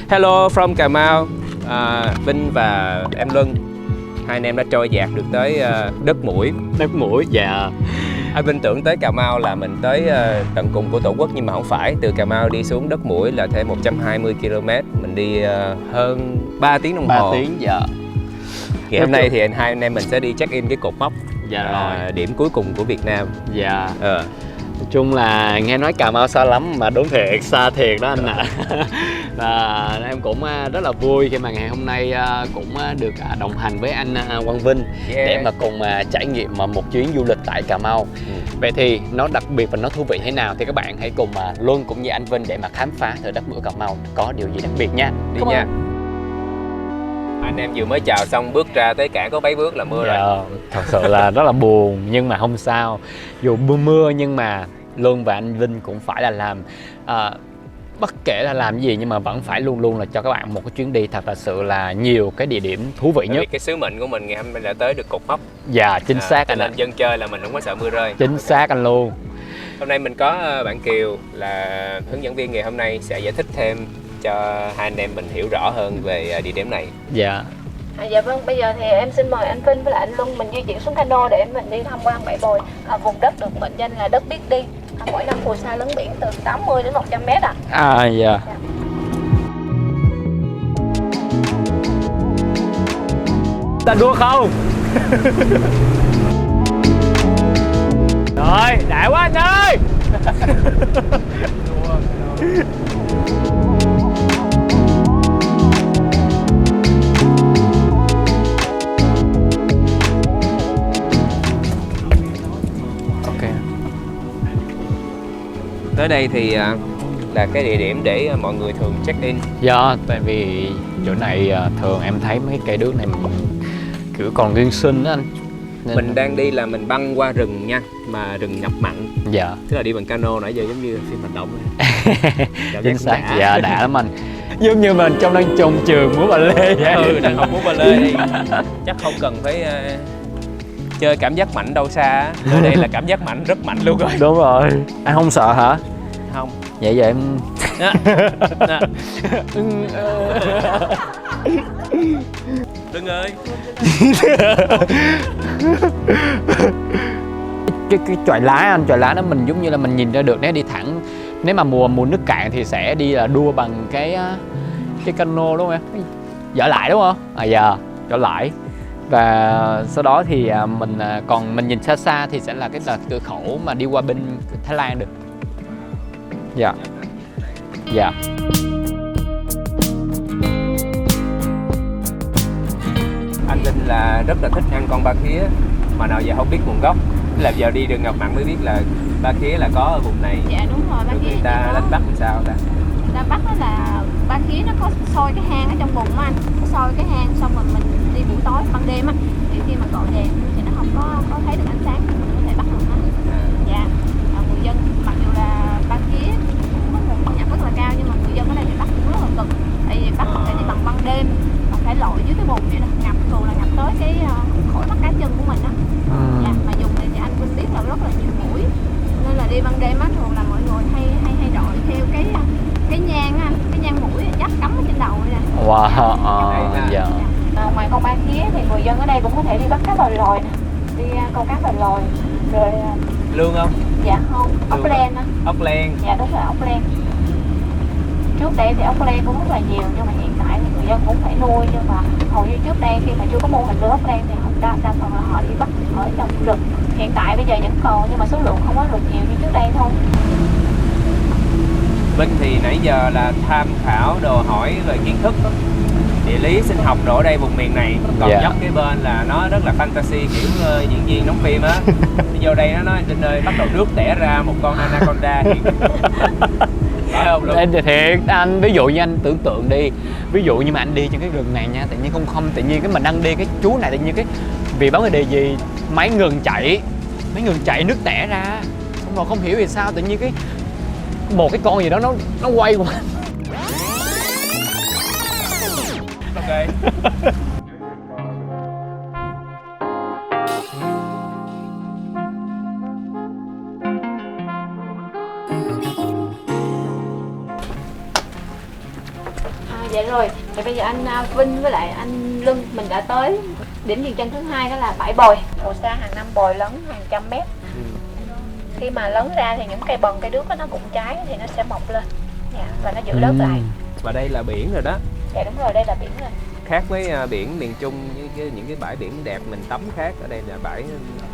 Hello from Cà Mau. Vinh và em Luân, hai anh em đã trôi dạt được tới đất Mũi. Đất Mũi, dạ. Anh Vinh tưởng tới Cà Mau là mình tới tận cùng của Tổ quốc, nhưng mà không phải. Từ Cà Mau đi xuống đất Mũi là thêm 120 km. Mình đi hơn 3 tiếng đồng hồ. 3 tiếng, dạ. Ngày hôm nay thì hai anh em mình sẽ đi check-in cái cột mốc, dạ rồi, điểm cuối cùng của Việt Nam. Dạ. Nói chung là nghe nói Cà Mau xa lắm mà đúng thiệt, xa thiệt đó anh ạ. Và em cũng rất là vui khi mà ngày hôm nay cũng được đồng hành với anh Quang Vinh để mà cùng trải nghiệm một chuyến du lịch tại Cà Mau. Vậy thì nó đặc biệt và nó thú vị thế nào thì các bạn hãy cùng Luân cũng như anh Vinh để mà khám phá thử đất Mũi Cà Mau có điều gì đặc biệt nha. Đi nha. Anh em vừa mới chào xong bước ra tới cảng có mấy bước là mưa rồi. Thật sự là rất là buồn nhưng mà không sao. Dù mưa nhưng mà Luân và anh Vinh cũng phải là làm bất kể là làm gì nhưng mà vẫn phải luôn luôn là cho các bạn một cái chuyến đi thật là sự là nhiều cái địa điểm thú vị nhất. Cái sứ mệnh của mình ngày hôm nay là tới được cột mốc. Dạ chính xác anh ạ. Nên dân chơi là mình không có sợ mưa rơi. Chính xác anh luôn. Hôm nay mình có bạn Kiều là hướng dẫn viên ngày hôm nay sẽ giải thích thêm cho hai anh em mình hiểu rõ hơn về địa điểm này. Dạ. Dạ vâng, bây giờ thì em xin mời anh Vinh với lại anh Luân mình di chuyển xuống cano để mình đi tham quan bãi bồi, vùng đất được mệnh danh là đất biết đi. Mỗi năm phù sa lớn biển từ 80 đến 100 mét ạ. Dạ. Ta đua không? Rồi, đại quá anh ơi. Tới đây thì là cái địa điểm để mọi người thường check-in. Dạ, tại vì chỗ này thường em thấy mấy cây đước này kiểu còn nguyên sinh đó anh. Nên mình đang đi là mình băng qua rừng nha, mà rừng ngập mặn. Dạ. Tức là đi bằng cano nãy giờ giống như phim hành động. Chính xác, dạ đã lắm anh. Giống như mình trong đang trồng trường múa ba lê vậy. Đang học múa ba lê đi. Chắc không cần phải chơi cảm giác mạnh đâu xa. Ở đây là cảm giác mạnh, rất mạnh luôn rồi. Đúng rồi. Anh không sợ hả? Không. Vậy giờ em Đừng ơi. cái chòi lá anh, chòi lá đó mình giống như là mình nhìn ra được nếu đi thẳng, nếu mà mùa nước cạn thì sẽ đi là đua bằng cái cano đúng không em? Dở lại đúng không? Dạ, dở lại. Và sau đó thì mình nhìn xa xa thì sẽ là cái là cửa khẩu mà đi qua bên Thái Lan được. Dạ. Dạ. Anh Vinh là rất là thích ăn con ba khía mà nào giờ không biết nguồn gốc. Là giờ đi đường ngập mặn mới biết là ba khía là có ở vùng này. Dạ đúng rồi, ba khía. Người ta đánh bắt làm sao ta? Người ta bắt đó là ba khía nó có soi cái hang ở trong bùn á anh. Nó soi cái hang xong rồi mình đi buổi tối ban đêm á, thì khi mà gọi đèn thì nó không có thấy được ánh sáng thì mình có thể bắt được nó. Dạ. Người dân mặc dù là ba khía cũng có nguồn thu nhập rất là cao nhưng mà người dân ở đây thì bắt cũng rất là cực. Tại vì bắt phải đi bằng ban đêm và phải lội dưới cái bùn vậy đó, ngập thường là ngập tới cái khỏi mắt cá chân của mình đó. Dạ, mà dùng này thì anh Vinh biết là rất là nhiều mũi nên là đi ban đêm á thường là mọi người hay rọi theo cái nhang á, cái nhang mũi chắc cắm ở trên đầu vậy nè. Wow. Dạ. Ngoài con ba khía thì người dân ở đây cũng có thể đi bắt cá lòi lòi nè, đi câu cá lòi lòi rồi. Lương không? Dạ không, ốc len á. Ốc len. Dạ đúng rồi, ốc len. Trước đây thì ốc len cũng rất là nhiều nhưng mà hiện tại thì người dân cũng phải nuôi, nhưng mà hầu như trước đây khi mà chưa có mô hình nuôi ốc len thì đa phần là họ đi bắt ở trong rừng. Hiện tại bây giờ vẫn còn nhưng mà số lượng không có được nhiều như trước đây thôi. Vinh thì nãy giờ là tham khảo đồ hỏi về kiến thức đó. Địa lý, sinh học đồ ở đây vùng miền này. Còn dốc cái bên là nó rất là fantasy kiểu diễn viên đóng phim á. Vô đây nó nói Vinh ơi bắt đầu nước tẻ ra một con anaconda thì phải không luôn? Em thì thiệt anh, ví dụ như anh tưởng tượng đi, ví dụ như mà anh đi trên cái rừng này nha, tự nhiên không tự nhiên cái mình đang đi cái chú này tự nhiên cái vì báo cái đề gì máy ngừng chạy nước tẻ ra, xong rồi không hiểu vì sao tự nhiên cái một cái con gì đó nó quay qua. Ok. Dạ rồi, thì bây giờ anh Vinh với lại anh Luân mình đã tới điểm dừng chân thứ hai, đó là bãi bồi. Hồ Sa hàng năm bồi lấn hàng trăm mét. Khi mà lấn ra thì những cây bần cây đước nó cũng trái thì nó sẽ mọc lên, dạ, và nó giữ lớp lại. Và đây là biển rồi đó. Dạ đúng rồi, đây là biển rồi. Khác với biển miền Trung, những cái bãi biển đẹp mình tắm khác, ở đây là bãi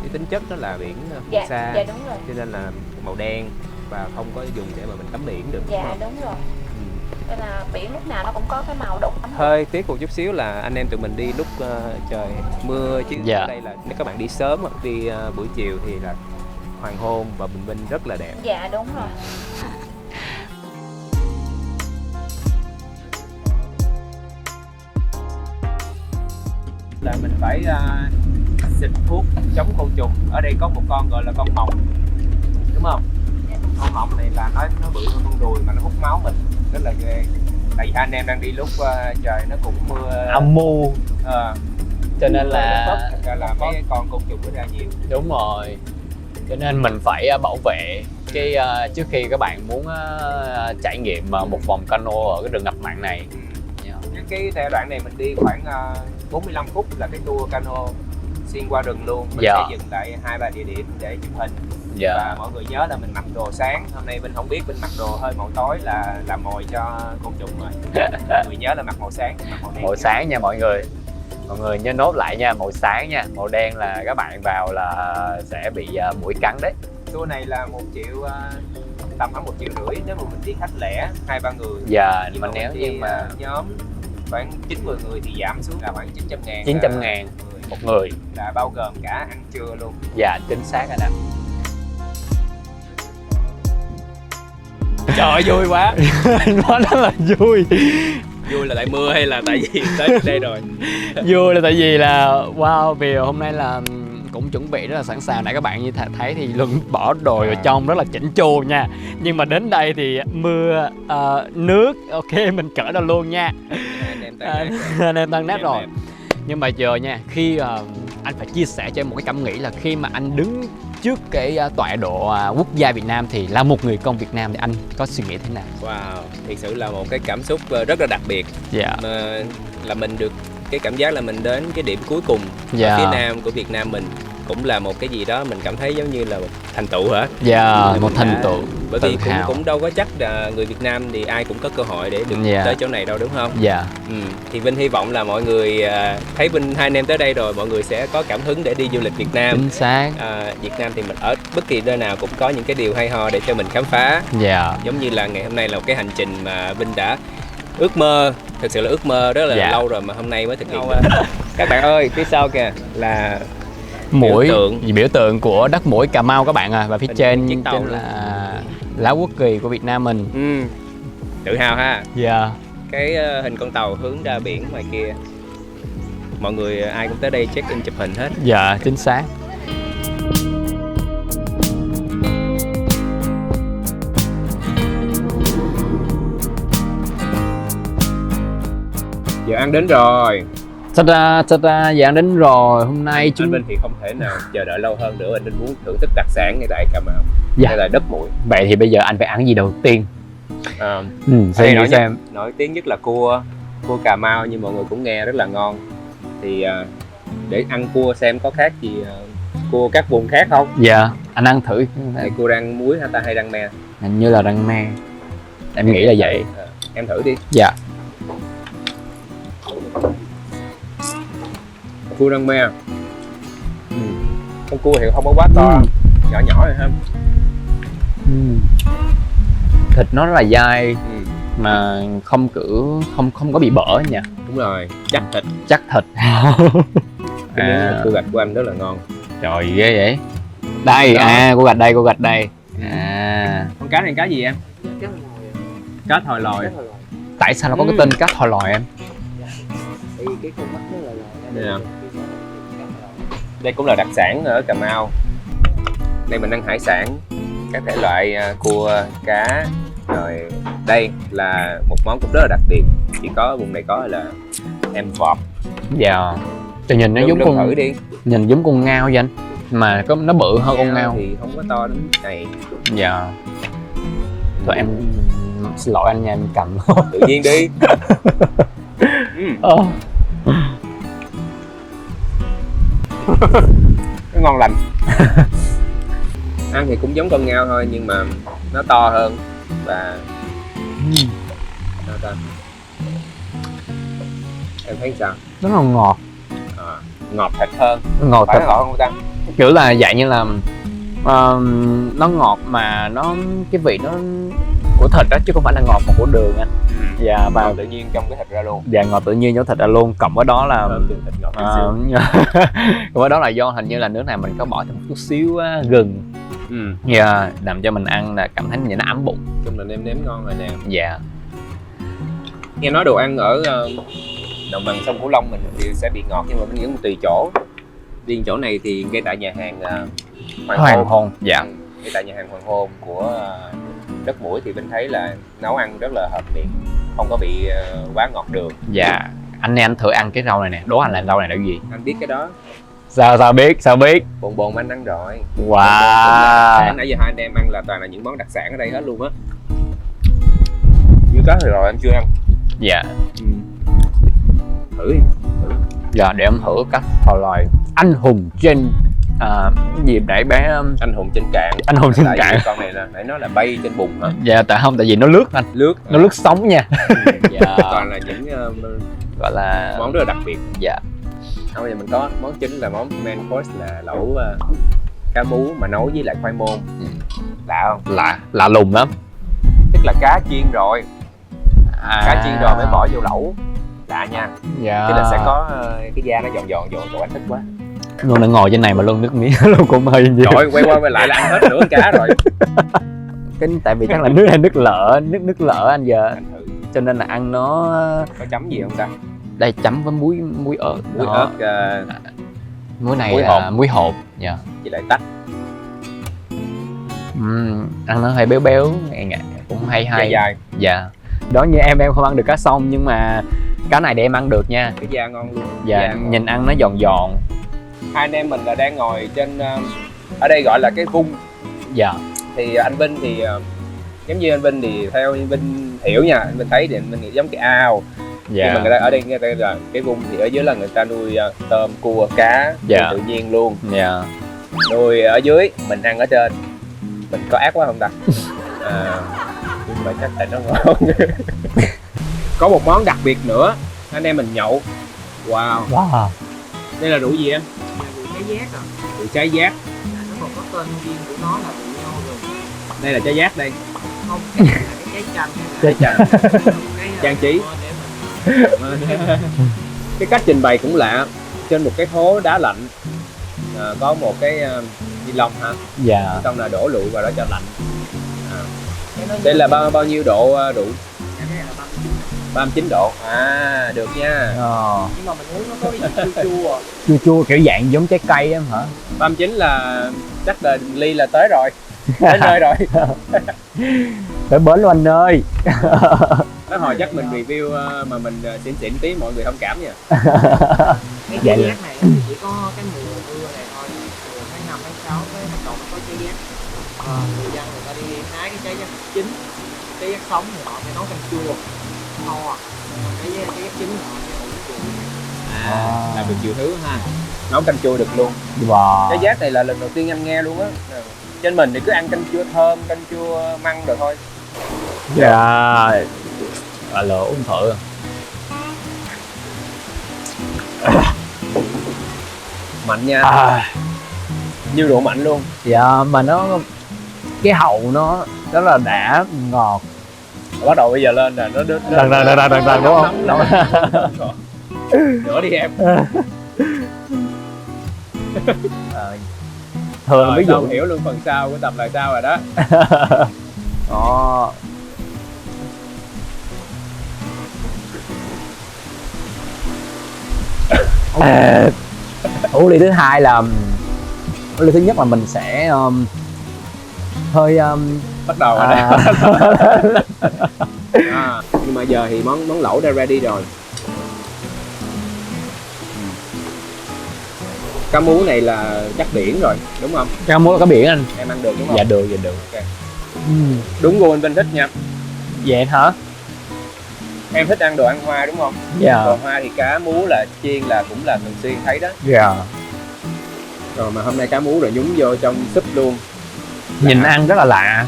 cái tính chất đó là biển Hoàng Sa. Dạ đúng rồi. Cho nên là màu đen và không có dùng để mà mình tắm biển được. Dạ đúng rồi. Nên là biển lúc nào nó cũng có cái màu đục. Hơi tiếc một chút xíu là anh em tụi mình đi lúc trời mưa, chứ ở đây là nếu các bạn đi sớm hoặc đi buổi chiều thì là hoàng hôn và bình minh rất là đẹp. Dạ đúng rồi. Là mình phải xịt thuốc chống côn trùng. Ở đây có một con gọi là con mòng, đúng không? Con mòng này là nó bự hơn con ruồi mà nó hút máu mình, rất là ghê. Tại vì anh em đang đi lúc trời nó cũng mưa âm mưu, cho nên là mấy con côn trùng nó ra nhiều. Đúng rồi, cho nên mình phải bảo vệ cái trước khi các bạn muốn trải nghiệm một vòng cano ở cái rừng ngập mặn này. Cái giai đoạn này mình đi khoảng 45 phút là cái tour cano xuyên qua rừng luôn. Mình sẽ dừng tại 2-3 địa điểm để chụp hình. Và mọi người nhớ là mình mặc đồ sáng. Hôm nay mình không biết mình mặc đồ hơi màu tối là làm mồi cho côn trùng rồi. Mọi người nhớ là mặc màu sáng, mặc màu đen. Màu sáng nha mọi người. Mọi người nhớ nốt lại nha, màu sáng nha. Màu đen là các bạn vào là sẽ bị muỗi cắn đấy. Tour này là 1 triệu, tầm khoảng 1,5 triệu nếu mà mình đi khách lẻ 2-3 người. Dạ, nhưng mà nếu như mà nhóm khoảng 9-10 người thì giảm xuống là khoảng 900.000. 900.000 một người, là bao gồm cả ăn trưa luôn. Dạ chính xác rồi đó. Trời ơi, vui quá. Nó rất là vui. Vui là tại mưa hay là tại vì tới đây rồi? Vui là tại vì là wow, vì hôm nay là cũng chuẩn bị rất là sẵn sàng. Nãy các bạn như thấy thì Luân bỏ đồ vào trong rất là chỉnh chu nha. Nhưng mà đến đây thì mưa, nước, ok mình cỡ đâu luôn nha. Anh em tăng nét rồi. Nhưng mà giờ nha, khi anh phải chia sẻ cho em một cái cảm nghĩ là khi mà anh đứng trước cái tọa độ quốc gia Việt Nam thì là một người con Việt Nam thì anh có suy nghĩ thế nào? Wow, thực sự là một cái cảm xúc rất là đặc biệt. Mà là mình được cái cảm giác là mình đến cái điểm cuối cùng ở phía nam của Việt Nam mình, cũng là một cái gì đó mình cảm thấy giống như là một thành tựu hả? Một thành tựu. Bởi vì cũng đâu có chắc là người Việt Nam thì ai cũng có cơ hội để được tới chỗ này đâu, đúng không? Thì Vinh hy vọng là mọi người thấy Vinh hai anh em tới đây rồi, mọi người sẽ có cảm hứng để đi du lịch Việt Nam. Chính xác. Việt Nam thì mình ở bất kỳ nơi nào cũng có những cái điều hay ho để cho mình khám phá. Giống như là ngày hôm nay là một cái hành trình mà Vinh đã ước mơ, thực sự là ước mơ rất là lâu rồi mà hôm nay mới thực hiện được. Các bạn ơi, phía sau kìa là biểu tượng của đất mũi Cà Mau các bạn à, và phía trên là lá quốc kỳ của Việt Nam mình. Tự hào ha. Cái hình con tàu hướng ra biển ngoài kia. Mọi người ai cũng tới đây check in chụp hình hết. Dạ, chính xác. Giờ ăn đến rồi. Thật ra giờ ăn đến rồi. Hôm nay anh Vinh thì không thể nào chờ đợi lâu hơn nữa. Anh Vinh muốn thưởng thức đặc sản ngay tại Cà Mau. Đây là đất mũi. Vậy thì bây giờ anh phải ăn gì đầu tiên? Xem. Nổi tiếng nhất là cua Cà Mau, như mọi người cũng nghe rất là ngon. Thì để ăn cua xem có khác gì cua các vùng khác không? Dạ, anh ăn thử. Thì cua rang muối hay ta hay rang me? Hình như là rang me. Em nghĩ là vậy. Em thử đi. Dạ. Cua rang me. Con cua thì không có quá to, nhỏ nhỏ rồi ha. Thịt nó rất là dai, mà không có bị bở nha. Đúng rồi, chắc thịt. Cái miếng cua gạch của anh rất là ngon. Trời ghê vậy. Đây, cua gạch đây. Con cá này cá gì em? Cá thòi lòi. Tại sao nó có cái tên cá thòi lòi em? Cái con mắt nó là đây cũng là đặc sản ở Cà Mau. Đây mình ăn hải sản, các thể loại cua, cá. Rồi đây là một món cũng rất là đặc biệt, chỉ có vùng này có là em vọt. Thì nhìn nó giống con thử đi. Nhìn giống con ngao vậy anh, mà nó bự hơn con ngao thì không có to đến này. Thôi em xin lỗi anh nha, em cầm tự nhiên đi. Nó ngon lành. Ăn thì cũng giống con ngao thôi nhưng mà nó to hơn và sao ta? Em thấy sao? Nó là ngọt, Ngọt thịt hơn. ngọt Phải thịt, ngọt không ta? kiểu là dạng như là nó ngọt mà nó cái vị nó của thịt đó chứ không phải là ngọt mà của đường anh. Dạ, và Ngọt tự nhiên trong cái thịt ra luôn. dạ, ngọt tự nhiên của thịt ra luôn, cộng với đó là Thơm từ thịt ngọt tí xíu. cộng với đó là do hình như là nước này mình có bỏ thêm một chút xíu gừng, dạ, làm cho mình ăn là cảm thấy như nó ấm bụng. Chung là nêm nếm ngon rồi nè. Dạ. Nghe nói đồ ăn ở đồng bằng sông Cửu Long mình thì sẽ bị ngọt nhưng mà mình nghĩ cũng tùy chỗ. Riêng chỗ này thì ngay tại nhà hàng Hoàng Hôn. Dạ. Ngay tại nhà hàng Hoàng Hôn của Đất Mũi thì mình thấy là nấu ăn rất là hợp miệng, không có bị quá ngọt đường. Dạ. Anh thử ăn cái rau này nè, đố anh là rau này là cái gì? Anh biết cái đó. Sao biết? Bồn bồn anh ăn rồi. Wow. Nãy giờ hai anh em ăn là toàn là những món đặc sản ở đây hết luôn á. Như cá thì rồi em chưa ăn. Dạ. Thử đi. Dạ, để em thử các loài anh hùng trên gì để bé Anh hùng trên cạn. anh hùng trên Tại cạn. vì con này là nãy nó là bay trên bùn hả? Dạ, tại vì nó lướt anh, Lướt. nó lướt sống nha. Dạ. Toàn là những Gọi là món rất là đặc biệt. dạ. Bây giờ mình có món chính là món main course là lẩu cá mú mà nấu với lại khoai môn. Lạ không? Lạ lùng lắm. Tức là cá chiên rồi. Cá chiên rồi mới bỏ vô lẩu. Lạ nha. Dạ. Tức là sẽ có cái da nó giòn giòn anh thích quá. Luôn đã ngồi trên này mà luôn nước miếng luôn cũng hơi nhiều. Trời ơi, quay qua quay lại là ăn hết nửa con cá rồi. Tại vì chắc là nước này nước lợ anh giờ, Anh thử. cho nên là ăn nó Có chấm gì không ta? đây chấm với muối ớt. Muối Đó. ớt Muối này muối là hột. muối hột. Dạ. với lại tách. Ăn nó hơi béo ngậy, cũng hay Dài. Dạ. Đó, như em không ăn được cá sông nhưng mà cá này để em ăn được nha. Cái da ngon luôn. Dạ, Da ngon. nhìn ăn nó giòn. Hai anh em mình là đang ngồi trên ở đây gọi là cái vung. Dạ. Thì anh Vinh thì giống như anh Vinh thì theo anh Vinh hiểu nha, anh Vinh thấy thì mình nghĩ giống cái ao. Dạ. Nhưng mà người ta ở đây người ta là cái vung thì ở dưới là người ta nuôi tôm, cua, cá Dạ. tự nhiên luôn. Dạ. Nuôi ở dưới, mình ăn ở trên. Mình có ác quá không ta? Nhưng mà chắc tại nó ngon. Có một món đặc biệt nữa, anh em mình nhậu. Wow. Đây là rượu gì em? Rượu trái giác à. Rượu trái giác. Nó còn có tên riêng của nó là rượu nho rồi. Đây là trái giác đây. Không, cái này là cái trái chanh. Trái chanh. Cái Trang trí. để mình Cái cách trình bày cũng lạ. Trên một cái hố đá lạnh có một cái ni lông ha. Dạ. Xong là đổ rượu vào đó cho lạnh. cái nó Đây là bao nhiêu độ rượu? cái này là 39. 39 độ. Được nha. Nhưng mà mình uống nó có cái gì chua chua. Chua kiểu dạng giống trái cây em hả? 39 là chắc là ly là tới rồi. Tới nơi rồi. Tới bến luôn anh ơi. Nói hồi chắc mình review mà mình xịn tí mọi người thông cảm nha. Cái Dạ trái được. giác này thì chỉ có cái mùa mưa này thôi. Mùa tháng 5, tháng 6 tới tháng 1 có trái giác. Người dân người ta đi hái cái trái giác chín, trái giác sống thì họ sẽ nấu canh chua to. Cái giác chín thì họ sẽ ủ chua. Làm được nhiều thứ ha. Nấu canh chua được luôn. Wow. Cái giác này là lần đầu tiên em nghe luôn á. Trên mình thì cứ ăn canh chua thơm, canh chua măng rồi thôi. Dạ. Lỡ uống thử. Mạnh nha. Như rượu mạnh luôn. Dạ, mà nó cái hậu nó rất là đã ngọt. Bắt đầu bây giờ lên là nó Đằng đúng không? Nữa đi em. Thường ví dụ Tao hiểu luôn phần sau của tập là sao rồi đó. đó. Ly thứ hai là ly thứ nhất là mình sẽ hơi Bắt đầu rồi đó. Nhưng mà giờ thì món lẩu đã ready rồi. Cá mú này là chắc biển rồi đúng không? cá mú cá biển anh. Em ăn được đúng không? Dạ được. Okay. Đúng gu anh Vinh thích nha. Vậy hả? Em thích ăn đồ ăn hoa đúng không? Dạ. Đồ hoa thì cá mú là chiên là cũng là thường xuyên thấy đó. Dạ. Rồi mà hôm nay cá mú rồi nhúng vô trong súp luôn. Nhìn ăn rất là lạ.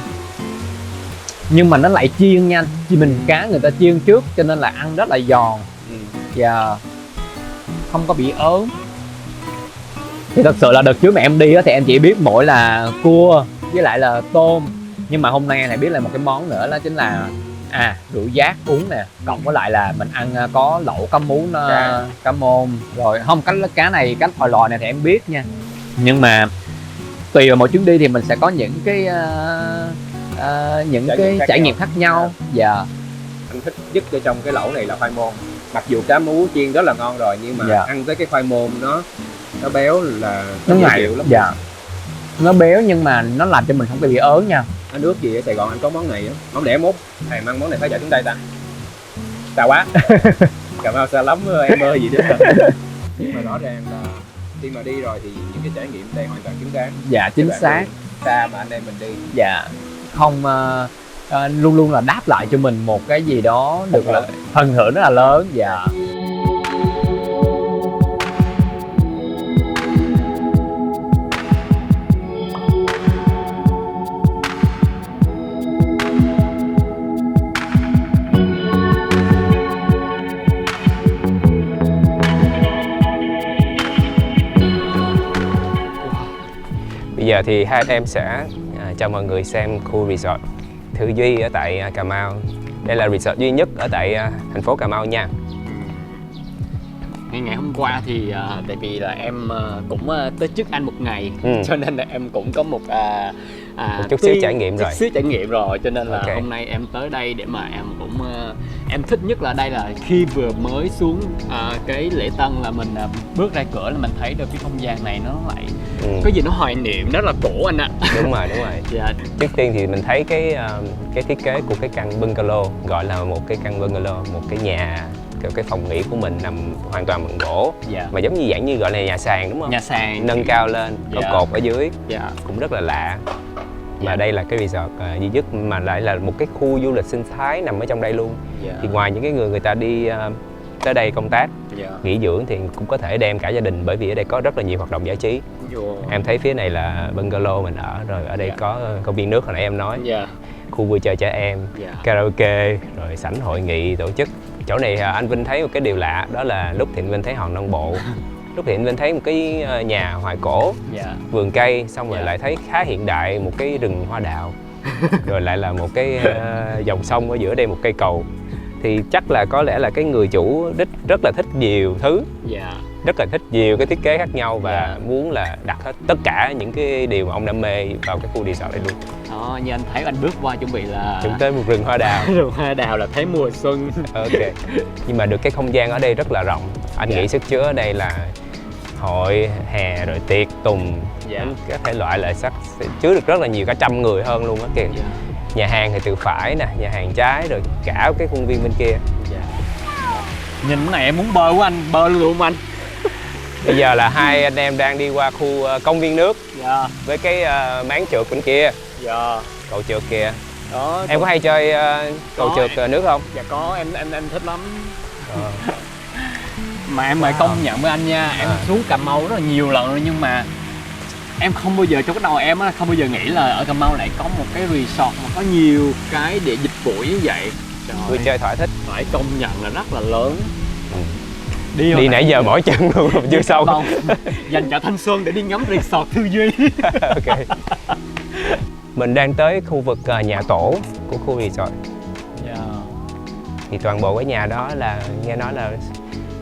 Nhưng mà nó lại chiên nha. Mình cá người ta chiên trước cho nên là ăn rất là giòn. Dạ. Không có bị ớn. Thì thật sự là đợt trước mà em đi á thì em chỉ biết mỗi là cua với lại là tôm. Nhưng mà hôm nay em lại biết là một cái món nữa, đó chính là rượu giác uống nè, cộng với lại là mình ăn có lẩu cá mú nó cá môn. Rồi không, cá này, cá thòi lòi này thì em biết nha. Nhưng mà tùy vào mỗi chuyến đi thì mình sẽ có những cái trải nghiệm khác nhau. Dạ. Anh thích nhất ở trong cái lẩu này là khoai môn. Mặc dù cá mú chiên rất là ngon rồi nhưng mà ăn tới cái khoai môn nó béo là nó ngậy lắm. Dạ. Nó béo nhưng mà nó làm cho mình không bị ớn nha. Ở nước gì ở Sài Gòn anh có món này á, món để mốt thèm ăn món này phải chạy xuống đây ta. Xa quá. Cà Mau xa lắm em ơi gì đó. Nhưng mà rõ ràng là khi mà đi rồi thì những cái trải nghiệm đây hoàn toàn xứng đáng. Dạ chính xác. Xa mà anh em mình đi. Dạ. Không luôn luôn là đáp lại cho mình một cái gì đó được là phần thưởng rất là lớn. Dạ. Bây giờ thì hai anh em sẽ cho mọi người xem khu resort Thư Duy ở tại Cà Mau. Đây là resort duy nhất ở tại thành phố Cà Mau nha. Ngày hôm qua thì tại vì là em cũng tới trước anh một ngày, cho nên là em cũng có một chút xíu trải nghiệm rồi. Chút xíu trải nghiệm rồi, cho nên là hôm nay em tới đây để mà em cũng em thích nhất là đây là khi vừa mới xuống cái lễ tân là mình bước ra cửa là mình thấy được cái không gian này nó lại có gì nó hoài niệm, rất là cổ anh ạ. Đúng rồi. Dạ. Trước tiên thì mình thấy cái thiết kế của cái căn bungalow, gọi là một cái căn bungalow, một cái nhà, cái phòng nghỉ của mình nằm hoàn toàn bằng gỗ. Dạ. Mà giống như dạng như gọi là nhà sàn đúng không? Nhà sàn nâng cao lên, có cột ở dưới. Dạ. Cũng rất là lạ. Mà đây là cái resort duy nhất mà lại là một cái khu du lịch sinh thái nằm ở trong đây luôn. Thì ngoài những cái người ta đi tới đây công tác, nghỉ dưỡng thì cũng có thể đem cả gia đình, bởi vì ở đây có rất là nhiều hoạt động giải trí. Em thấy phía này là bungalow mình ở, rồi ở đây có công viên nước hồi nãy em nói, khu vui chơi trẻ em, karaoke, rồi sảnh hội nghị tổ chức. Chỗ này anh Vinh thấy một cái điều lạ, đó là lúc thì anh Vinh thấy hòn non bộ, lúc thì anh Vinh thấy một cái nhà hoài cổ, vườn cây, xong rồi lại thấy khá hiện đại một cái rừng hoa đào, rồi lại là một cái dòng sông ở giữa đây, một cây cầu. Thì chắc là có lẽ là cái người chủ đích rất là thích nhiều thứ, rất là thích nhiều cái thiết kế khác nhau và muốn là đặt hết tất cả những cái điều mà ông đam mê vào cái khu resort này luôn. Đó, như anh thấy anh bước qua chuẩn bị là tới một rừng hoa đào. Rừng hoa đào là thấy mùa xuân. Ok. Nhưng mà được cái không gian ở đây rất là rộng. Anh nghĩ sức chứa ở đây là hội, hè, rồi tiệc, tùng, các thể loại là sẽ chứa được rất là nhiều, cả 100 người hơn luôn á kìa. Nhà hàng thì từ phải nè, nhà hàng trái, rồi cả cái khuôn viên bên kia. Nhìn cái này em muốn bơi quá anh, bơi luôn anh. Bây giờ là hai anh em đang đi qua khu công viên nước với cái máng trượt bên kia, cầu trượt kìa. Đó, em có hay chơi cầu trượt nước không? Dạ có, em thích lắm. Mà em phải công nhận với anh nha, em xuống Cà Mau rất là nhiều lần rồi, nhưng mà em không bao giờ, trong cái đầu em á, không bao giờ nghĩ là ở Cà Mau lại có một cái resort mà có nhiều cái để dịch vụ như vậy. Vui chơi thỏa thích. Phải công nhận là rất là lớn. Đi nãy giờ mỏi chân luôn mà chưa xong. Dành cả thanh xuân để đi ngắm resort Thư Duy. Ok. Mình đang tới khu vực nhà tổ của khu resort. Thì toàn bộ cái nhà đó là nghe nói là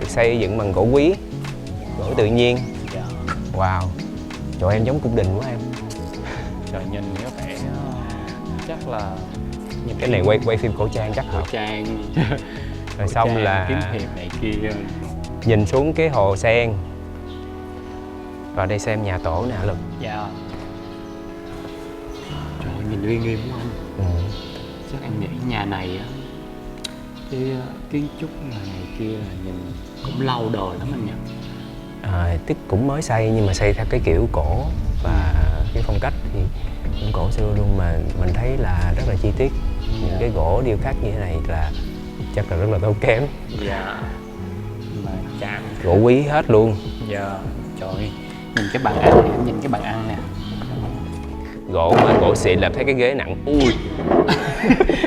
được xây dựng bằng gỗ quý, gỗ tự nhiên. Wow. Chỗ em giống cung đình quá em. Trời, nhìn có vẻ chắc là những cái này quay phim cổ trang chắc. Cổ trang. Rồi xong là kiếm hiệp này kia. Nhìn xuống cái hồ sen. Vào đây xem nhà tổ nè Lực. Trời, nhìn uy nghiêm quá anh. Chắc em nghĩ nhà này á, cái kiến trúc này kia là nhìn cũng lâu đời lắm anh nhỉ? Tức cũng mới xây nhưng mà xây theo cái kiểu cổ và cái phong cách thì cũng cổ xưa luôn, mà mình thấy là rất là chi tiết. Những cái gỗ điêu khắc như thế này là chắc là rất là tốn kém. Dạ. Mà chạm. Gỗ quý hết luôn. Dạ. Trời ơi, nhìn cái bàn ăn nè, em nhìn cái bàn ăn nè. Gỗ xịn làm thấy cái ghế nặng. Ui.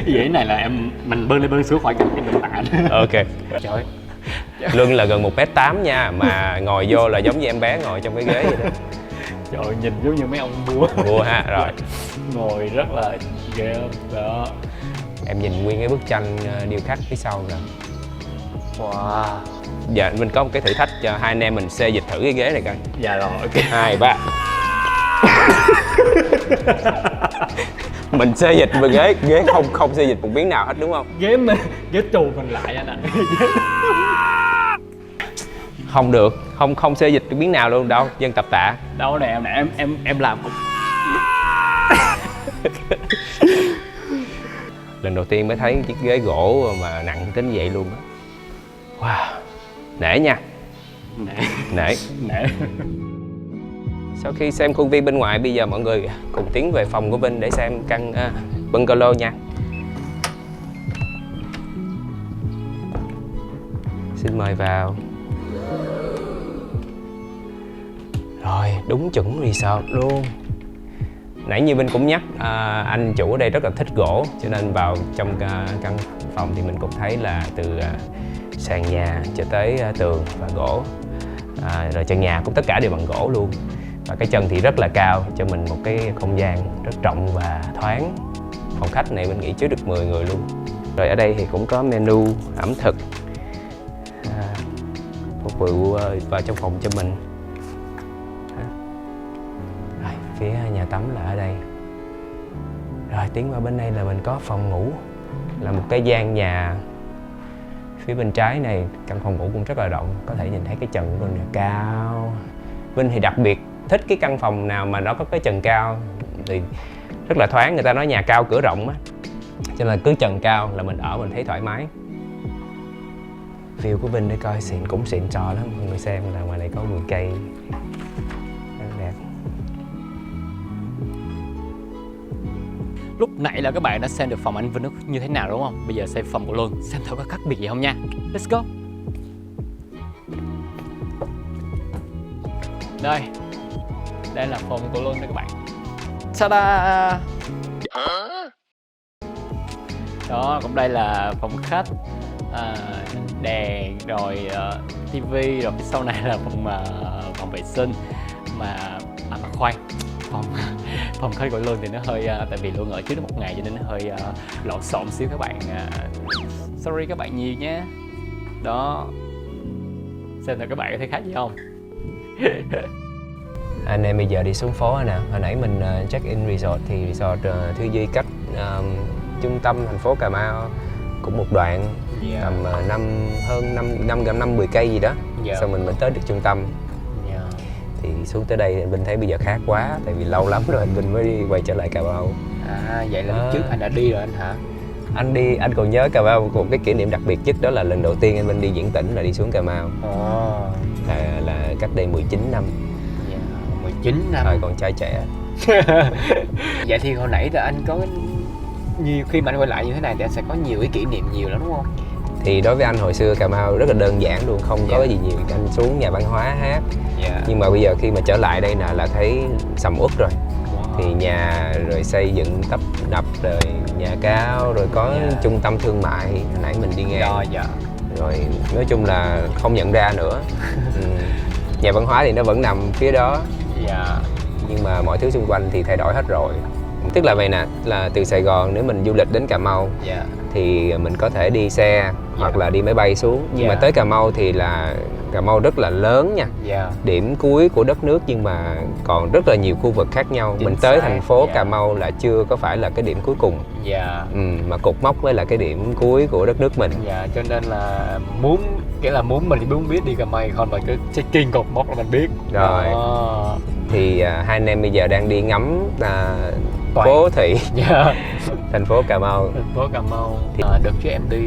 Ghế này là mình bưng lên bưng xuống khỏi cần cái mình tạ. Ok. Trời ơi. Luân là gần 1m8 nha, mà ngồi vô là giống như em bé ngồi trong cái ghế vậy đó. Trời ơi, nhìn giống như mấy ông vua. Vua ha, rồi. Ngồi rất là ghê đó. Em nhìn nguyên cái bức tranh điêu khắc phía sau nè. Wow. Giờ mình có một cái thử thách cho hai anh em mình xê dịch thử cái ghế này coi. Dạ rồi, ok. 2, 3. Mình xê dịch mà ghế không xê dịch một miếng nào hết đúng không? Ghế trù mình lại anh ạ. Không được, không xê dịch miếng nào luôn đâu, dân tập tạ. Đâu nè, em làm một. Lần đầu tiên mới thấy chiếc ghế gỗ mà nặng tính vậy luôn á. Wow, nể nha. Nể. Sau khi xem khuôn viên bên ngoài, bây giờ mọi người cùng tiến về phòng của Vinh để xem căn bungalow nha. Xin mời vào. Rồi, đúng chuẩn resort luôn. Nãy như Vinh cũng nhắc, anh chủ ở đây rất là thích gỗ, cho nên vào trong căn phòng thì mình cũng thấy là từ sàn nhà cho tới tường và gỗ, rồi trần nhà cũng tất cả đều bằng gỗ luôn. Và cái chân thì rất là cao, cho mình một cái không gian rất rộng và thoáng. Phòng khách này mình nghĩ chứa được 10 người luôn. Rồi ở đây thì cũng có menu ẩm thực phục vụ vào trong phòng cho mình. Rồi, phía nhà tắm là ở đây. Rồi tiến vào bên đây là mình có phòng ngủ, là một cái gian nhà. Phía bên trái này căn phòng ngủ cũng rất là rộng, có thể nhìn thấy cái trần của mình cao. Vinh thì đặc biệt thích cái căn phòng nào mà nó có cái trần cao thì rất là thoáng. Người ta nói nhà cao cửa rộng á, cho nên là cứ trần cao là mình ở mình thấy thoải mái. View của Vinh để coi xịn, cũng xịn sò lắm. Mọi người xem là ngoài này có vườn cây rất đẹp. Lúc nãy là các bạn đã xem được phòng anh Vinh nó như thế nào đúng không? Bây giờ xem phòng của Luân, xem thử có khác biệt gì không nha. Let's go. Đây là phòng của Luân đây các bạn. Ta-da! Đó, cũng đây là phòng khách, đèn, rồi tivi, rồi phía sau này là phòng vệ sinh. Mà khoan, phòng khách của Luân thì nó hơi, tại vì Luân ở trước đó một ngày cho nên nó hơi lộn xộn xíu các bạn. Sorry các bạn nhiều nhé. Đó, xem thử các bạn có thấy khác gì không. Anh em bây giờ đi xuống phố nè. Hồi nãy mình check-in resort thì resort Thư Duy cách trung tâm thành phố Cà Mau cũng một đoạn, tầm gần 50 cây gì đó. Xong mình mới tới được trung tâm. Thì xuống tới đây Vinh thấy bây giờ khác quá, tại vì lâu lắm rồi anh Vinh mới đi quay trở lại Cà Mau. Vậy là lúc trước anh đã đi rồi anh hả? Anh còn nhớ Cà Mau một cái kỷ niệm đặc biệt nhất, đó là lần đầu tiên anh Vinh đi diễn tỉnh là đi xuống Cà Mau. Là cách đây 19 năm. 19 năm. Thời còn trai trẻ. Vậy thì hồi nãy là anh có nhiều, khi mà anh quay lại như thế này thì anh sẽ có nhiều cái kỷ niệm nhiều lắm đúng không? Thì đối với anh hồi xưa Cà Mau rất là đơn giản luôn, không có cái gì nhiều. Anh xuống nhà văn hóa hát. Nhưng mà bây giờ khi mà trở lại đây nè là thấy sầm uất rồi. Thì nhà rồi xây dựng tấp nập, rồi nhà cao, rồi có trung tâm thương mại hồi nãy mình đi ngang. Rồi nói chung là không nhận ra nữa. Nhà văn hóa thì nó vẫn nằm phía đó. Nhưng mà mọi thứ xung quanh thì thay đổi hết rồi. Tức là vậy nè, là từ Sài Gòn nếu mình du lịch đến Cà Mau thì mình có thể đi xe hoặc là đi máy bay xuống. Nhưng mà tới Cà Mau thì là Cà Mau rất là lớn nha. Điểm cuối của đất nước nhưng mà còn rất là nhiều khu vực khác nhau. Mình tới thành phố Cà Mau là chưa có phải là cái điểm cuối cùng. Mà cột mốc với là cái điểm cuối của đất nước mình. Cho nên là muốn mình muốn biết đi Cà Mau không, mà cứ check-in cột mốc là mình biết. Rồi. Thì hai anh em bây giờ đang đi ngắm phố thị thành phố Cà Mau. Thì đợt trước em đi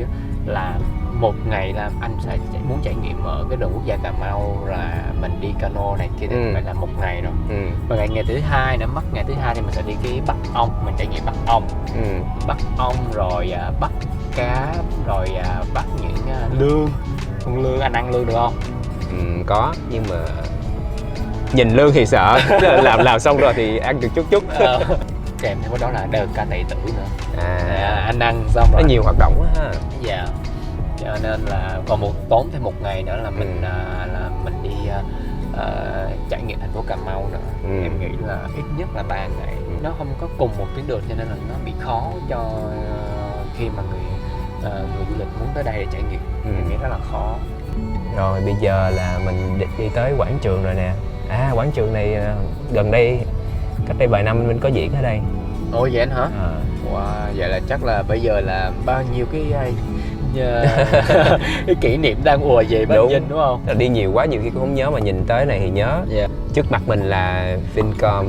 là một ngày là anh sẽ muốn trải nghiệm ở cái vườn quốc gia Cà Mau, là mình đi cano này kia thì phải là một ngày rồi. Và ngày thứ hai nữa, ngày thứ hai thì mình sẽ đi cái bắt ong, mình trải nghiệm bắt ong. Bắt ong rồi bắt cá, rồi bắt những lương. Con lương, anh ăn lương được không? Có, nhưng mà nhìn lương thì sợ. làm xong rồi thì ăn được chút. Kèm theo đó là đơn ca tẩy tử nữa. À, Anh ăn xong có rồi. nhiều hoạt động quá ha. Dạ. Cho nên là còn tốn thêm một ngày nữa là mình đi trải nghiệm thành phố Cà Mau nữa. Em nghĩ là ít nhất là 3 ngày. Nó không có cùng một tuyến đường cho nên là nó bị khó cho khi mà người du lịch muốn tới đây để trải nghiệm. Em nghĩ rất là khó. Rồi bây giờ là mình đi tới quảng trường rồi nè. À, quảng trường này gần đây, cách đây vài năm mình có diễn ở đây. Ồ vậy anh hả? Wow, vậy là chắc là bây giờ là bao nhiêu cái kỷ niệm đang ùa về bên Vinh đúng không? Đi nhiều quá nhiều khi cũng không nhớ, mà nhìn tới này thì nhớ. Trước mặt mình là Vincom,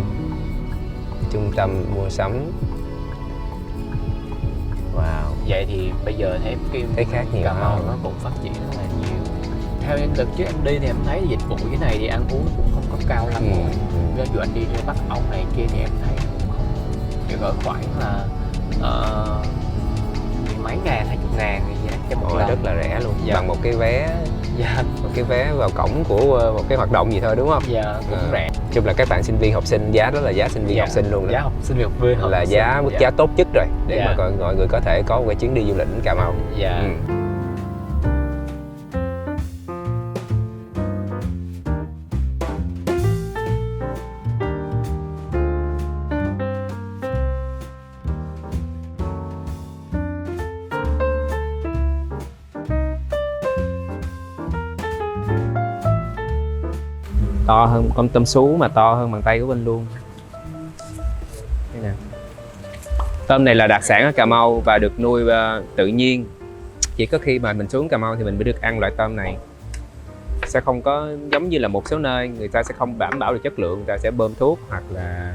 trung tâm mua sắm. Wow. Vậy thì bây giờ thấy khác nhiều Cà Mau nó cũng phát triển rất là nhiều. Theo đợt trước em đi thì em thấy dịch vụ cái này thì ăn uống cũng không có cao lắm rồi. Ví dụ anh đi Bắc Ông này kia thì em thấy cũng không, chỉ ở khoảng là mấy ngàn, 20.000 gì vậy cho một lần. Rất là rẻ luôn. Bằng một cái vé. Một cái vé vào cổng của một cái hoạt động gì thôi đúng không? Cũng rẻ. Chung là các bạn sinh viên học sinh giá đó là giá sinh viên học sinh luôn đó. Giá sinh viên học viên là giá mức giá tốt nhất rồi để mà mọi người có thể có một cái chuyến đi du lịch đến Cà Mau. To hơn con tôm sú mà to hơn bàn tay của Vinh luôn. Đây nè. Tôm này là đặc sản ở Cà Mau và được nuôi tự nhiên. Chỉ có khi mà mình xuống Cà Mau thì mình mới được ăn loại tôm này. Sẽ không có giống như là một số nơi người ta sẽ không đảm bảo được chất lượng, người ta sẽ bơm thuốc hoặc là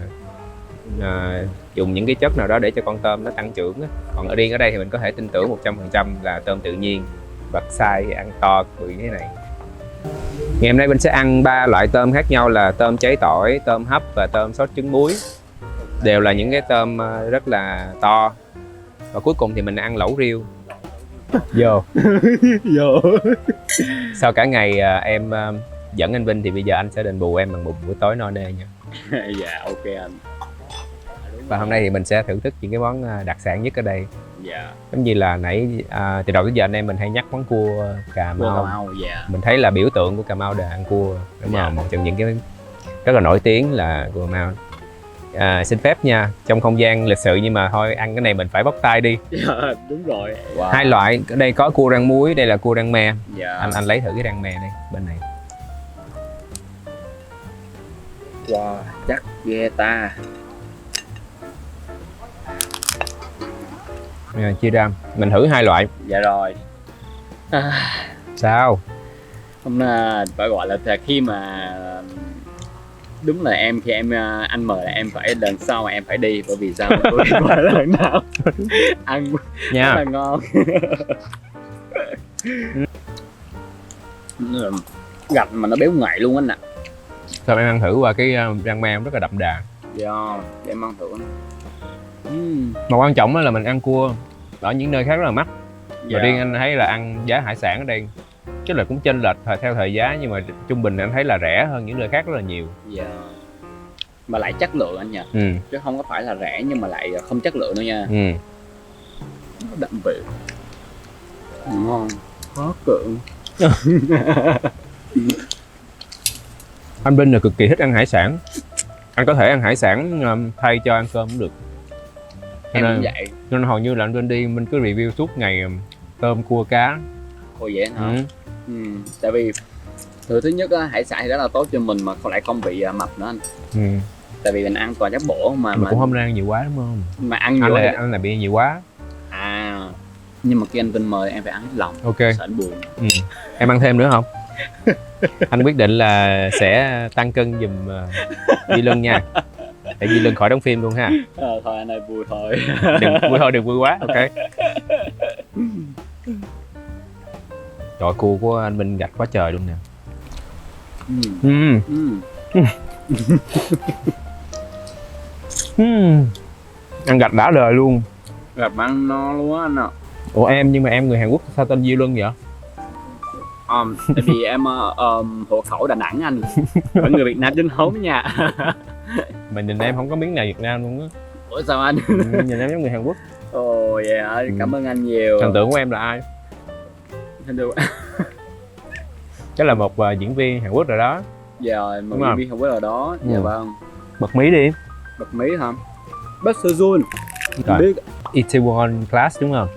dùng những cái chất nào đó để cho con tôm nó tăng trưởng. Còn riêng ở đây thì mình có thể tin tưởng 100% là tôm tự nhiên và size ăn to bự như thế này. Ngày hôm nay mình sẽ ăn 3 loại tôm khác nhau là tôm cháy tỏi, tôm hấp và tôm sốt trứng muối. Đều là những cái tôm rất là to. Và cuối cùng thì mình ăn lẩu riêu. Vô. Sau cả ngày em dẫn anh Vinh thì bây giờ anh sẽ đền bù em bằng một buổi tối no nê nha. Dạ ok anh. Và hôm nay thì mình sẽ thưởng thức những cái món đặc sản nhất ở đây. Giống như là nãy từ đầu tới giờ anh em mình hay nhắc món cua Cà Mau. Mình thấy là biểu tượng của Cà Mau đều ăn cua, đúng không? Một trong những cái rất là nổi tiếng là cua Cà Mau. Xin phép nha, trong không gian lịch sự nhưng mà thôi ăn cái này mình phải bóc tay đi. Đúng rồi. Hai loại, ở đây có cua rang muối, đây là cua rang me. Anh lấy thử cái rang me đây, bên này. Wow, chắc ghê ta. Chia ra, mình thử hai loại. Dạ rồi. Sao? Hôm nay phải gọi là khi mà đúng là khi anh mời là em phải lần sau mà em phải đi, bởi vì sao tôi phải lần nào ăn nha. Rất là ngon. Gạch mà nó béo ngậy luôn anh ạ. Sao em ăn thử qua cái rang me rất là đậm đà. Dạ, để em ăn thử. Mà quan trọng là mình ăn cua ở những nơi khác rất là mắc. Và riêng anh thấy là ăn giá hải sản ở đây chứ là cũng chênh lệch theo thời giá, nhưng mà trung bình anh thấy là rẻ hơn những nơi khác rất là nhiều. Mà lại chất lượng anh nhỉ. Chứ không có phải là rẻ nhưng mà lại không chất lượng đâu nha. Đậm vị, ngon, khó cưỡng. Anh Vinh là cực kỳ thích ăn hải sản. Anh có thể ăn hải sản thay cho ăn cơm cũng được. Em cũng vậy. Nên hầu như là anh Vinh đi mình cứ review suốt ngày tôm, cua, cá. Ồ vậy hả? Tại vì thứ nhất á, hải sản thì rất là tốt cho mình mà lại không bị mập nữa anh. Tại vì mình ăn toàn chất bổ mà cũng không nên ăn nhiều quá đúng không? Mà ăn nhiều anh là bị nhiều quá. Nhưng mà khi anh Vinh mời em phải ăn hết lòng. Ok. Sợ anh buồn. Em ăn thêm nữa không? Anh quyết định là sẽ tăng cân giùm Di Lân nha. Để Di Lân khỏi đóng phim luôn ha. Thôi anh ơi, vui thôi. Đừng vui quá, ok. Trời, cua của anh Minh gạch quá trời luôn nè. Ừ. Ăn gạch đã đời luôn. Gạch ăn no luôn á anh ạ. Ủa em, nhưng mà em người Hàn Quốc sao tên Diêu Luân vậy? Tại vì em hộ khẩu Đà Nẵng anh. Vẫn người Việt Nam chính thống nha. Mà nhìn em không có miếng nào Việt Nam luôn á. Ủa sao anh? Nhìn em giống người Hàn Quốc. Ồ vậy hả? Cảm ơn anh nhiều. Thần tượng của em là ai? Hình tượng. Chắc là một diễn viên Hàn Quốc rồi đó. Dạ, một Đúng không? viên không biết ở đó. Dạ Ừ. vâng. Bật mí đi. Bật mí hả? Bác Sejun. Rồi. Biết. Itaewon Class đúng không?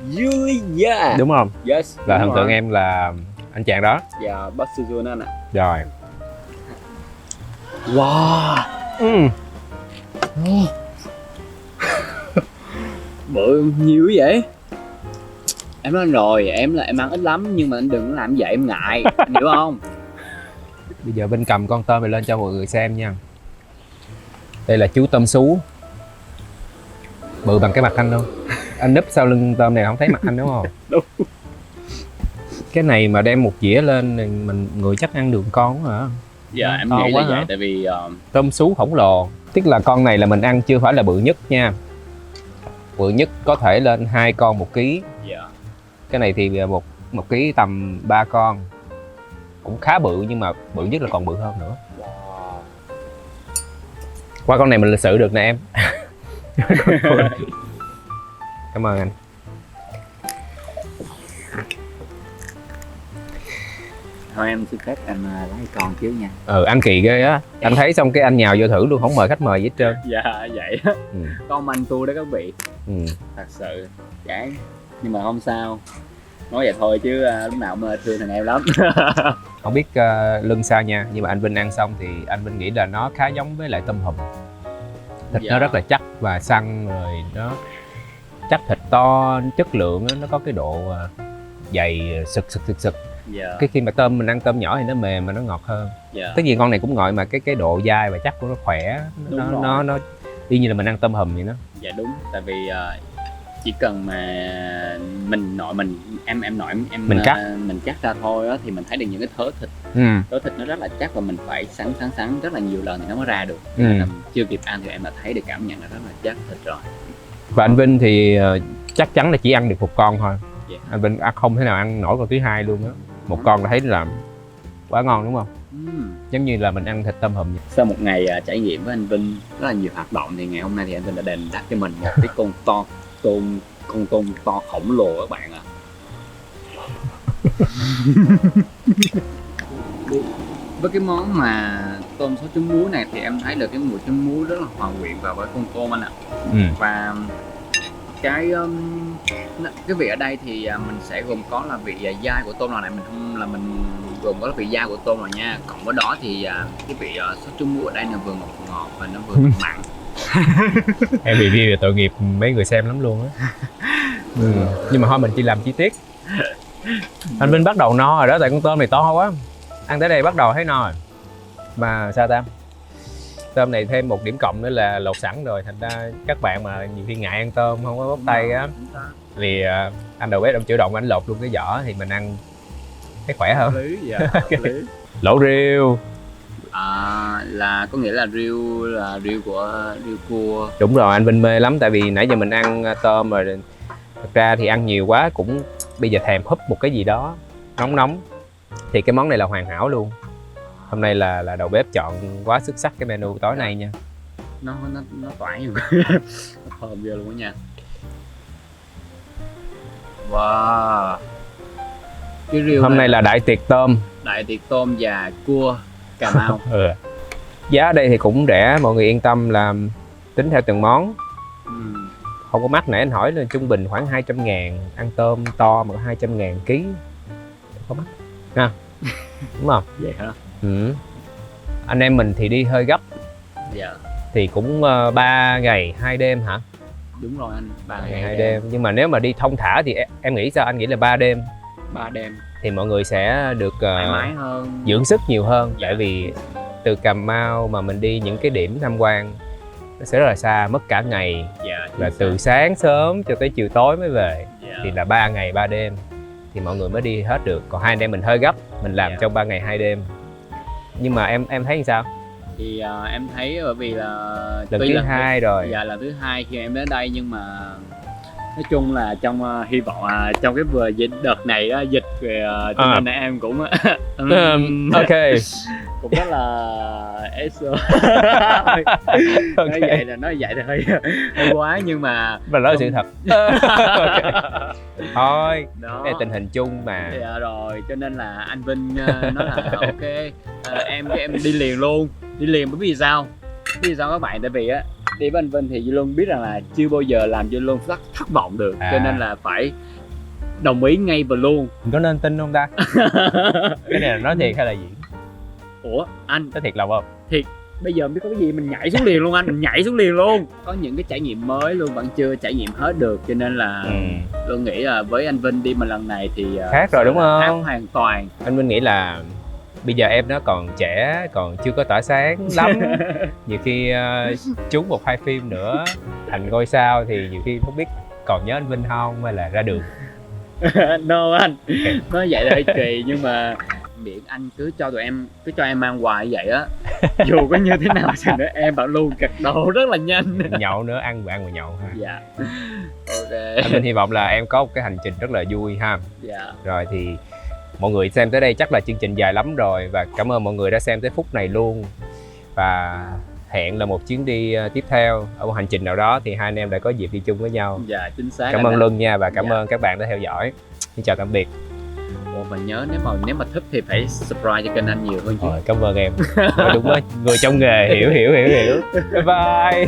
Yeah. Đúng không? Yes. Là đúng thần tượng rồi. em là anh chàng đó. Dạ, bác Sejun anh ạ. Rồi. Wow. Bự nhiều vậy? Em nói anh rồi, em ăn ít lắm nhưng mà anh đừng làm vậy em ngại, anh hiểu không? Bây giờ bên cầm con tôm này lên cho mọi người xem nha. Đây là chú tôm sú. Bự bằng cái mặt anh luôn. Anh núp sau lưng tôm này không thấy mặt anh đúng không? Đúng. Cái này mà đem một dĩa lên thì mình người chắc ăn được con quá hả? Dạ em To nghĩ quá là vậy hả? tại vì Tôm sú khổng lồ. Tức là con này là mình ăn chưa phải là bự nhất nha. Bự nhất có thể lên 2 con 1 ký. dạ. Cái này thì một ký tầm 3 con. Cũng khá bự nhưng mà bự nhất là còn bự hơn nữa. Wow. Qua con này mình lịch sự được nè em. Cảm ơn anh. Thôi em xin phép anh lấy con trước nha. Anh kỳ ghê á. Anh thấy xong cái anh nhào vô thử luôn, không mời khách mời gì hết trơn. Dạ vậy á. Ừ. Con anh tu đó các vị. Ừ. Thật sự chán nhưng mà không sao, nói vậy thôi chứ lúc nào cũng thương thằng em lắm. Không biết lưng sao nha, nhưng mà anh Vinh ăn xong thì anh Vinh nghĩ là nó khá giống với lại tôm hùm. Thịt Dạ. nó rất là chắc và săn, rồi nó chắc thịt to, chất lượng á, nó có cái độ dày sực. Dạ. Cái khi mà tôm mình ăn tôm nhỏ thì nó mềm mà nó ngọt hơn. Dạ. Tất nhiên con này cũng ngọt mà cái độ dai và chắc của nó khỏe, Đúng rồi. nó y như là mình ăn tôm hùm vậy đó. Dạ đúng, tại vì chỉ cần mà mình nội mình em nội em Mình cắt. mình cắt ra thôi á thì mình thấy được những cái thớ thịt nó rất là chắc và mình phải sắn rất là nhiều lần thì nó mới ra được. Ừ. Nên là chưa kịp ăn thì em đã thấy được cảm nhận là rất là chắc thịt rồi. Và anh Vinh thì chắc chắn là chỉ ăn được một con thôi. Dạ. Anh Vinh không thể nào ăn nổi con thứ hai luôn á. Một con là thấy là quá ngon đúng không? Giống như là mình ăn thịt tôm hùm vậy. Sau một ngày trải nghiệm với anh Vinh rất là nhiều hoạt động thì ngày hôm nay thì anh Vinh đã đền đáp cho mình một cái con tôm to khổng lồ các bạn ạ. Với cái món mà tôm sốt trứng muối này thì em thấy được cái mùi trứng muối rất là hòa quyện vào với con tôm anh ạ. Và cái vị ở đây thì mình sẽ gồm có là vị dai của tôm. Lần này mình không là mình gồm có là vị dai của tôm rồi nha. Cộng với đó thì cái vị sốt trứng muối ở đây là vừa ngọt và nó vừa mặn. Em review là tội nghiệp mấy người xem lắm luôn á. Nhưng mà thôi mình chỉ làm chi tiết. Anh Vinh bắt đầu no rồi đó, tại con tôm này to quá. Ăn tới đây bắt đầu thấy no rồi. Mà sao ta? Tôm này thêm một điểm cộng nữa là lột sẵn rồi, thành ra các bạn mà nhiều khi ngại ăn tôm không có bóc tay á thì anh đầu bếp ông chủ động anh lột luôn cái vỏ thì mình ăn thấy khỏe hơn. Lẩu riêu. Là có nghĩa là riêu cua. Đúng rồi, anh Vinh mê lắm tại vì nãy giờ mình ăn tôm rồi, thực ra thì ăn nhiều quá cũng bây giờ thèm húp một cái gì đó nóng thì cái món này là hoàn hảo luôn. Hôm nay là đầu bếp chọn quá xuất sắc cái menu tối nay nha. Nó tỏa nhiều nó thơm ghê luôn á nha. Wow. Cái riêu Hôm nay là đại tiệc tôm và cua Cà Mau. Giá ở đây thì cũng rẻ, mọi người yên tâm là tính theo từng món. Không có mắc. Nãy anh hỏi là trung bình khoảng 200.000, ăn tôm to mà 200.000 ký không có mắc ha. Đúng không? Vậy hả? Anh em mình thì đi hơi gấp. Dạ. Thì cũng 3 ngày 2 đêm hả? Đúng rồi anh, 3 ngày 2 đêm. Nhưng mà nếu mà đi thong thả thì em nghĩ sao? Anh nghĩ là 3 đêm. 3 đêm Thì mọi người sẽ được thoải mái hơn, dưỡng sức nhiều hơn. Dạ. Tại vì từ Cà Mau mà mình đi những cái điểm tham quan nó sẽ rất là xa, mất cả ngày. dạ, Là từ sáng sớm cho tới chiều tối mới về. dạ. Thì là 3 ngày 3 đêm thì mọi người mới đi hết được. Còn hai anh em mình hơi gấp, mình làm Dạ. trong 3 ngày 2 đêm. Nhưng mà em thấy như sao? Thì em thấy bởi vì là Lần tuy thứ 2 rồi. Dạ, lần thứ 2 khi em đến đây nhưng mà Nói chung là trong hy vọng trong cái vừa dịch đợt này á, dịch về cho nên là em cũng Ok. cũng rất là nói vậy thì hơi quá, nhưng mà Mà nói sự thật. Thôi, đó đây là tình hình chung mà. thì, rồi cho nên là anh Vinh nói là ok, em đi liền luôn, đi liền. Bởi vì sao các bạn? Tại vì á, đi với anh Vinh thì Duy Luân biết rằng là chưa bao giờ làm Duy Luân thất vọng được, cho nên là phải đồng ý ngay và luôn. Mình có nên tin không ta? Cái này là nói thiệt hay là diễn? Ủa anh, Có thiệt lòng không? bây giờ biết có cái gì mình nhảy xuống liền luôn anh, mình nhảy xuống liền luôn. Có những cái trải nghiệm mới luôn vẫn chưa trải nghiệm hết được, cho nên là Luân nghĩ là với anh Vinh đi mà lần này thì Khác rồi đúng không? khác hoàn toàn. Anh Minh nghĩ là bây giờ em nó còn trẻ, còn chưa có tỏa sáng lắm. Nhiều khi trúng 1-2 phim nữa thành ngôi sao thì nhiều khi không biết còn nhớ anh Vinh không, hay là ra đường. No anh, nói vậy là hơi kỳ, nhưng mà miệng anh cứ cho em mang hoài như vậy á, dù có như thế nào thì nữa em bảo luôn gật đầu rất là nhanh. Nhậu nữa, ăn và nhậu ha. Dạ. Ok. Anh Minh hy vọng là em có một cái hành trình rất là vui ha. Dạ. Rồi thì mọi người xem tới đây chắc là chương trình dài lắm rồi, và cảm ơn mọi người đã xem tới phút này luôn. Và hẹn là một chuyến đi tiếp theo ở một hành trình nào đó thì hai anh em đã có dịp đi chung với nhau. Dạ chính xác. Cảm ơn Luân nha, và cảm Dạ. ơn các bạn đã theo dõi. Xin chào tạm biệt. Ồ, mà nhớ nếu mà thích thì phải subscribe cho kênh anh nhiều hơn chứ. Rồi, cảm ơn em. Đúng đó, người trong nghề hiểu. Bye bye.